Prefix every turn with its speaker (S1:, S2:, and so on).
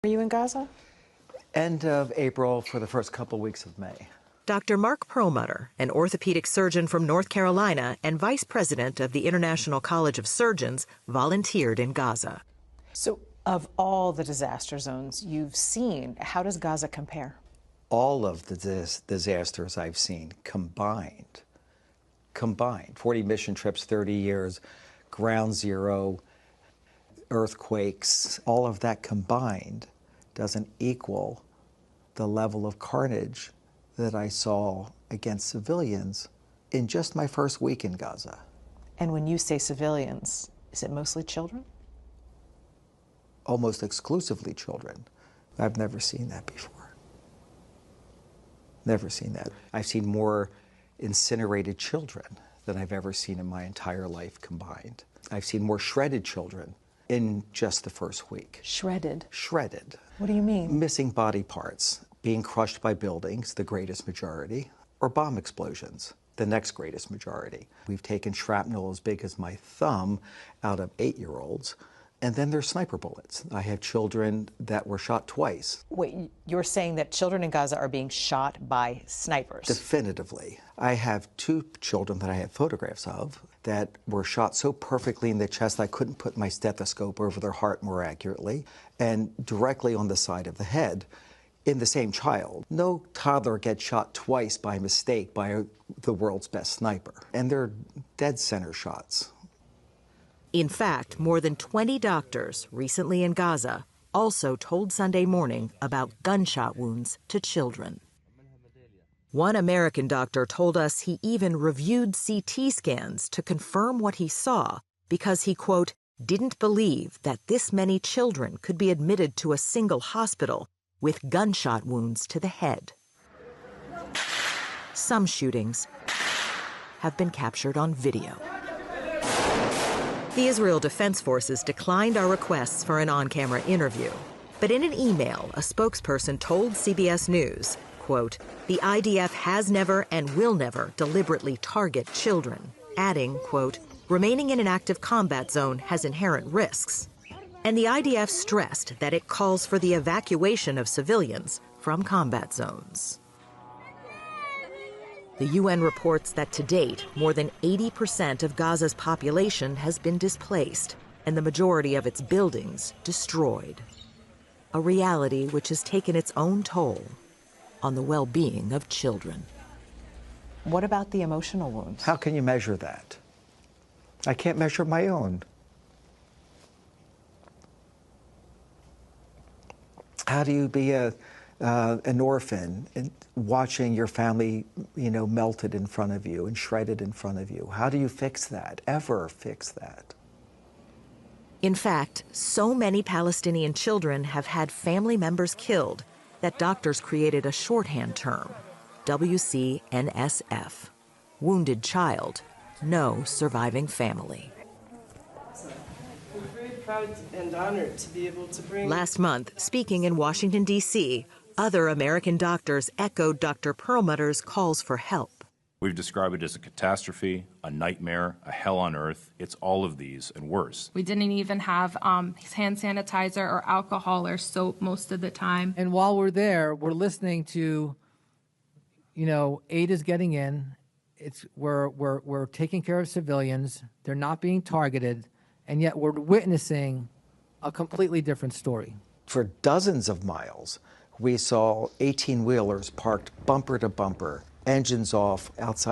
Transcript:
S1: Are you in Gaza?
S2: End of April for the first couple weeks of May.
S3: Dr. Mark Perlmutter, an orthopedic surgeon from North Carolina and vice president of the International College of Surgeons, volunteered in Gaza.
S1: So, of all the disaster zones you've seen, how does Gaza compare?
S2: All of the disasters I've seen combined, 40 mission trips, 30 years, ground zero, earthquakes, all of that combined doesn't equal the level of carnage that I saw against civilians in just my first week in Gaza.
S1: And when you say civilians, is it mostly children?
S2: Almost exclusively children. I've never seen that before. Never seen that. I've seen more incinerated children than I've ever seen in my entire life combined. I've seen more shredded children in just the first week.
S1: Shredded?
S2: Shredded.
S1: What do you mean?
S2: Missing body parts, being crushed by buildings, the greatest majority, or bomb explosions, the next greatest majority. We've taken shrapnel as big as my thumb out of 8-year-olds, and then there's sniper bullets. I have children that were shot twice.
S1: Wait, you're saying that children in Gaza are being shot by snipers?
S2: Definitively. I have 2 children that I have photographs of that were shot so perfectly in the chest I couldn't put my stethoscope over their heart more accurately, and directly on the side of the head in the same child. No toddler gets shot twice by mistake by the world's best sniper, and they're dead center shots.
S3: In fact, more than 20 doctors recently in Gaza also told Sunday Morning about gunshot wounds to children. One American doctor told us he even reviewed CT scans to confirm what he saw because he, quote, didn't believe that this many children could be admitted to a single hospital with gunshot wounds to the head. Some shootings have been captured on video. The Israel Defense Forces declined our requests for an on-camera interview. But in an email, a spokesperson told CBS News, quote, the IDF has never and will never deliberately target children, adding, quote, remaining in an active combat zone has inherent risks. And the IDF stressed that it calls for the evacuation of civilians from combat zones. The UN reports that to date, more than 80% of Gaza's population has been displaced and the majority of its buildings destroyed. A reality which has taken its own toll on the well-being of children.
S1: What about the emotional wounds?
S2: How can you measure that? I can't measure my own. How do you be an orphan and watching your family, melted in front of you and shredded in front of you? How do you fix that? Ever fix that?
S3: In fact, so many Palestinian children have had family members killed that doctors created a shorthand term, WCNSF, wounded child, no surviving family.
S4: We're very proud and honored to be able to bring...
S3: Last month, speaking in Washington, D.C., other American doctors echoed Dr. Perlmutter's calls for help.
S5: We've described it as a catastrophe, a nightmare, a hell on earth. It's all of these and worse.
S6: We didn't even have hand sanitizer or alcohol or soap most of the time.
S7: And while we're there, we're listening to, aid is getting in. We're taking care of civilians. They're not being targeted. And yet we're witnessing a completely different story.
S2: For dozens of miles, we saw 18-wheelers parked bumper to bumper, engines off outside